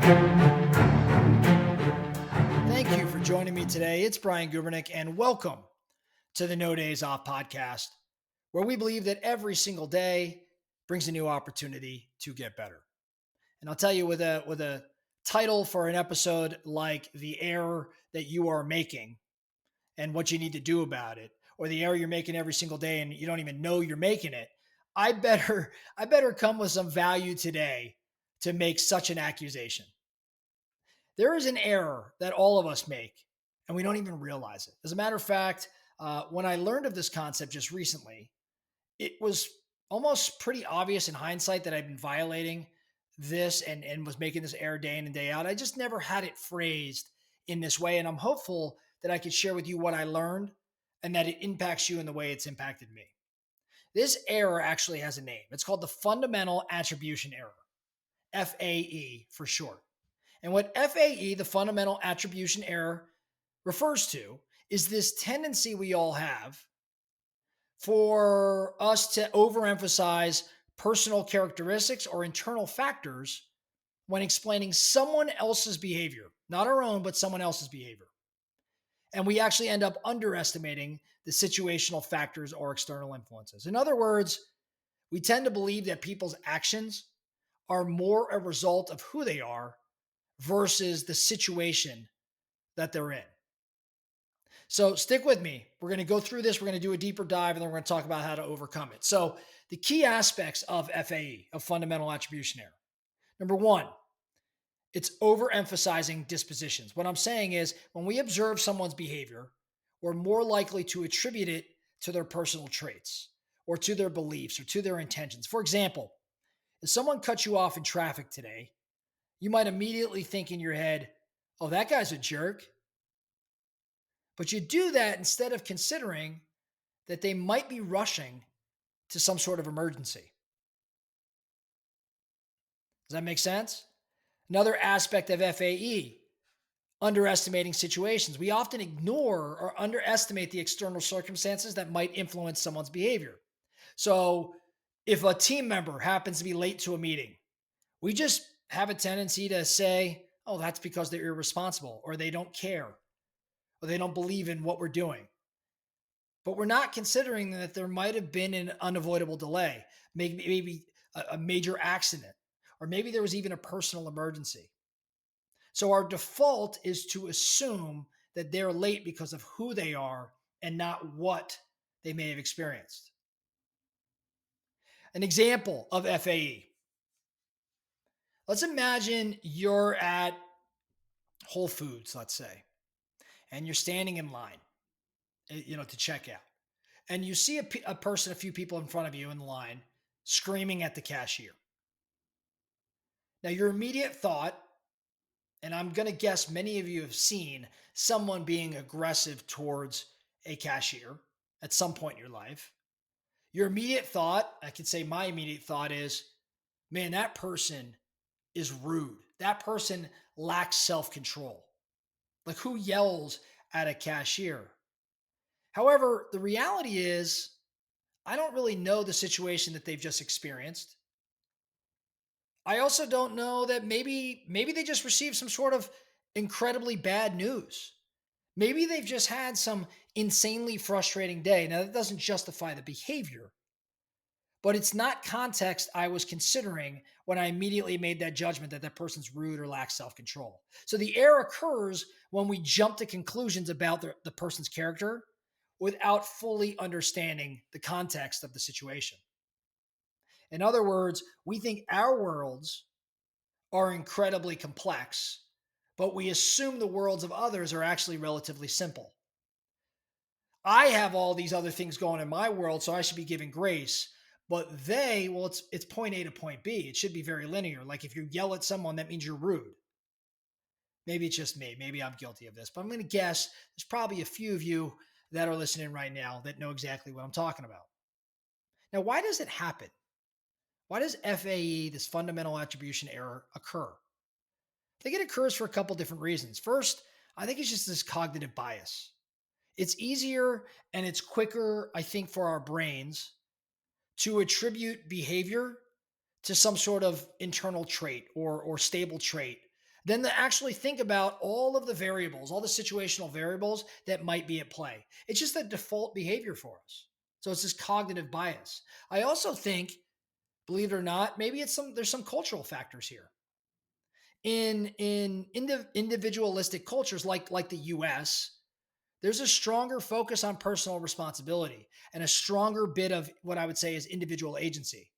Thank you for joining me today. It's Brian Gubernick, and welcome to the No Days Off podcast, where we believe that every single day brings a new opportunity to get better. And I'll tell you, with a title for an episode like "The Error That You Are Making" and what you need to do about it, or the error you're making every single day and you don't even know you're making it, I better come with some value today to make such an accusation. There is an error that all of us make, and we don't even realize it. As a matter of fact, when I learned of this concept just recently, it was almost pretty obvious in hindsight that I've been violating this and was making this error day in and day out. I just never had it phrased in this way. And I'm hopeful that I could share with you what I learned and that it impacts you in the way it's impacted me. This error actually has a name. It's called the Fundamental Attribution Error, F.A.E. for short. And what F.A.E., the Fundamental Attribution Error, refers to is this tendency we all have for us to overemphasize personal characteristics or internal factors when explaining someone else's behavior, not our own, but someone else's behavior. And we actually end up underestimating the situational factors or external influences. In other words, we tend to believe that people's actions are more a result of who they are versus the situation that they're in. So stick with me. We're going to go through this. We're going to do a deeper dive and then we're going to talk about how to overcome it. So, the key aspects of FAE, of fundamental attribution error. Number one, it's overemphasizing dispositions. What I'm saying is when we observe someone's behavior, we're more likely to attribute it to their personal traits or to their beliefs or to their intentions. For example, if someone cuts you off in traffic today, you might immediately think in your head, oh, that guy's a jerk. But you do that instead of considering that they might be rushing to some sort of emergency. Does that make sense? Another aspect of FAE, underestimating situations. We often ignore or underestimate the external circumstances that might influence someone's behavior. So, if a team member happens to be late to a meeting, we just have a tendency to say, oh, that's because they're irresponsible or they don't care or they don't believe in what we're doing. But we're not considering that there might have been an unavoidable delay, maybe a major accident, or maybe there was even a personal emergency. So our default is to assume that they're late because of who they are and not what they may have experienced. An example of FAE. Let's imagine you're at Whole Foods, let's say, and you're standing in line, to check out. And you see a person, a few people in front of you in the line screaming at the cashier. Now, your immediate thought, and I'm going to guess many of you have seen someone being aggressive towards a cashier at some point in your life. Your immediate thought, I could say my immediate thought is, man, that person is rude. That person lacks self control. Like, who yells at a cashier? However, the reality is, I don't really know the situation that they've just experienced. I also don't know that maybe they just received some sort of incredibly bad news. Maybe they've just had some insanely frustrating day. Now that doesn't justify the behavior, but it's not context I was considering when I immediately made that judgment that that person's rude or lacks self-control. So the error occurs when we jump to conclusions about the person's character without fully understanding the context of the situation. In other words, we think our worlds are incredibly complex, but we assume the worlds of others are actually relatively simple. I have all these other things going in my world, so I should be given grace. But it's point A to point B. It should be very linear. Like if you yell at someone, that means you're rude. Maybe it's just me. Maybe I'm guilty of this, but I'm going to guess there's probably a few of you that are listening right now that know exactly what I'm talking about. Now, why does it happen? Why does FAE, this fundamental attribution error, occur? I think it occurs for a couple different reasons. First, I think it's just this cognitive bias. It's easier and it's quicker, I think, for our brains to attribute behavior to some sort of internal trait or stable trait than to actually think about all of the variables, all the situational variables that might be at play. It's just a default behavior for us. So it's this cognitive bias. I also think, believe it or not, maybe there's some cultural factors here. In individualistic cultures like the US, there's a stronger focus on personal responsibility and a stronger bit of what I would say is individual agency.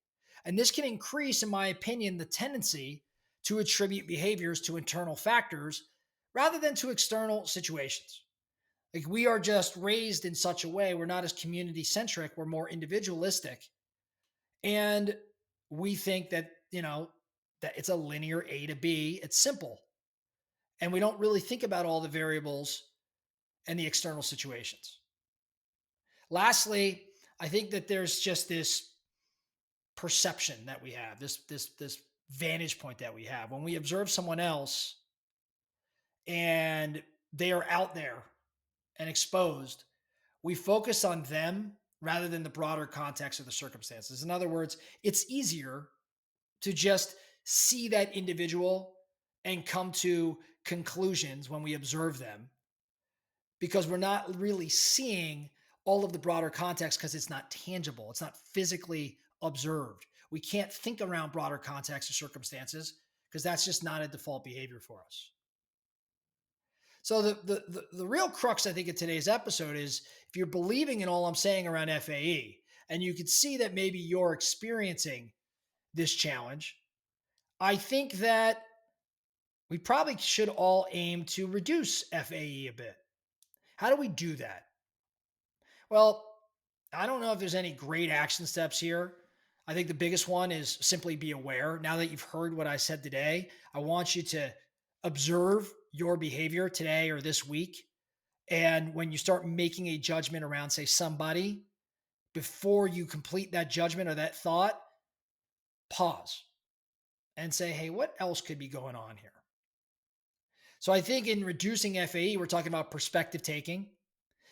And this can increase, in my opinion, the tendency to attribute behaviors to internal factors rather than to external situations. Like we are just raised in such a way, we're not as community centric, we're more individualistic. And we think that, that it's a linear A to B, it's simple. And we don't really think about all the variables and the external situations. Lastly, I think that there's just this perception that we have, this vantage point that we have when we observe someone else and they are out there and exposed. We focus on them rather than the broader context of the circumstances. In other words, it's easier to just see that individual and come to conclusions when we observe them because we're not really seeing all of the broader context because it's not tangible, it's not physically observed. We can't think around broader context or circumstances because that's just not a default behavior for us. So the real crux, I think, of today's episode is if you're believing in all I'm saying around F.A.E. and you could see that maybe you're experiencing this challenge, I think that we probably should all aim to reduce F.A.E. a bit. How do we do that? Well, I don't know if there's any great action steps here. I think the biggest one is simply be aware. Now that you've heard what I said today, I want you to observe your behavior today or this week. And when you start making a judgment around, say, somebody, before you complete that judgment or that thought, pause and say, hey, what else could be going on here? So I think in reducing FAE, we're talking about perspective taking.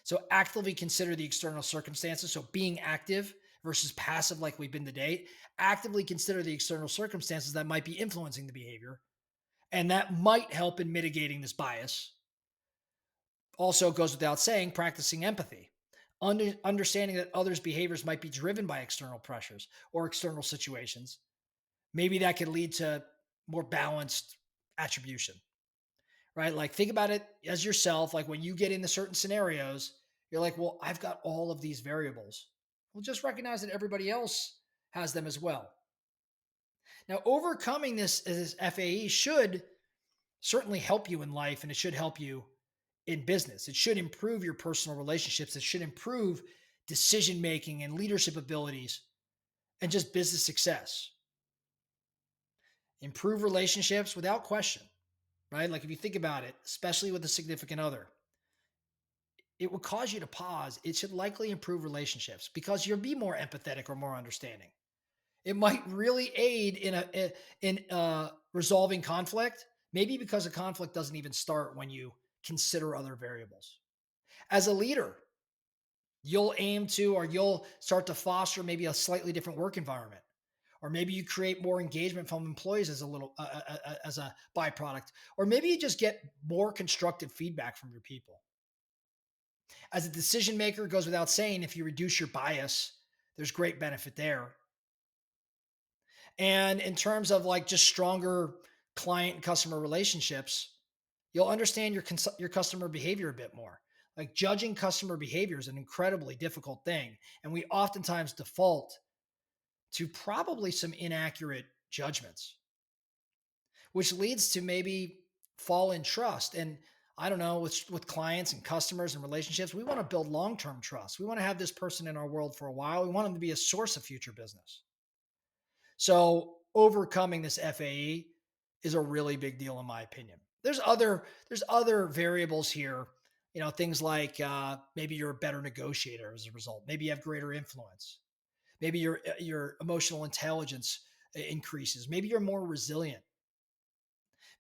So actively consider the external circumstances. So being active versus passive, like we've been to date, actively consider the external circumstances that might be influencing the behavior. And that might help in mitigating this bias. Also goes without saying, practicing empathy, understanding that others' behaviors might be driven by external pressures or external situations. Maybe that could lead to more balanced attribution, right? Like think about it as yourself. Like when you get into certain scenarios, you're like, well, I've got all of these variables. Well, just recognize that everybody else has them as well. Now, overcoming this FAE should certainly help you in life and it should help you in business. It should improve your personal relationships. It should improve decision making and leadership abilities and just business success. Improve relationships without question, right? Like if you think about it, especially with a significant other, it would cause you to pause. It should likely improve relationships because you'll be more empathetic or more understanding. It might really aid in resolving conflict, maybe because a conflict doesn't even start when you consider other variables. As a leader, you'll aim to or you'll start to foster maybe a slightly different work environment, or maybe you create more engagement from employees as a little as a byproduct, or maybe you just get more constructive feedback from your people. As a decision maker, it goes without saying, if you reduce your bias, there's great benefit there. And in terms of like just stronger client and customer relationships, you'll understand your customer behavior a bit more. Like judging customer behavior is an incredibly difficult thing, and we oftentimes default to probably some inaccurate judgments, which leads to maybe fall in trust. And I don't know, with clients and customers and relationships, we want to build long-term trust. We want to have this person in our world for a while. We want them to be a source of future business. So overcoming this FAE is a really big deal in my opinion. There's other variables here, things like maybe you're a better negotiator as a result. Maybe you have greater influence. Maybe your emotional intelligence increases. Maybe you're more resilient.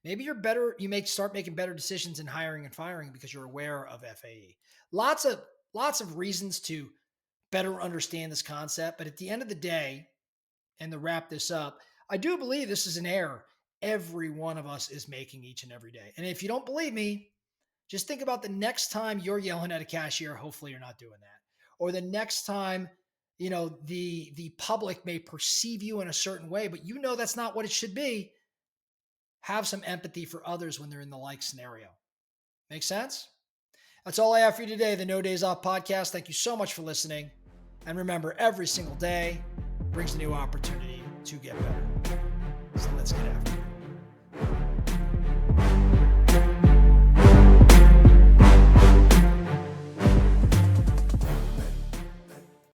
Maybe you're better. You make start making better decisions in hiring and firing because you're aware of FAE. Lots of lots of reasons to better understand this concept. But at the end of the day, and to wrap this up, I do believe this is an error every one of us is making each and every day. And if you don't believe me, just think about the next time you're yelling at a cashier. Hopefully you're not doing that. Or the next time, the public may perceive you in a certain way, but you know that's not what it should be. Have some empathy for others when they're in the like scenario. Make sense? That's all I have for you today, the No Days Off podcast. Thank you so much for listening. And remember, every single day brings a new opportunity to get better.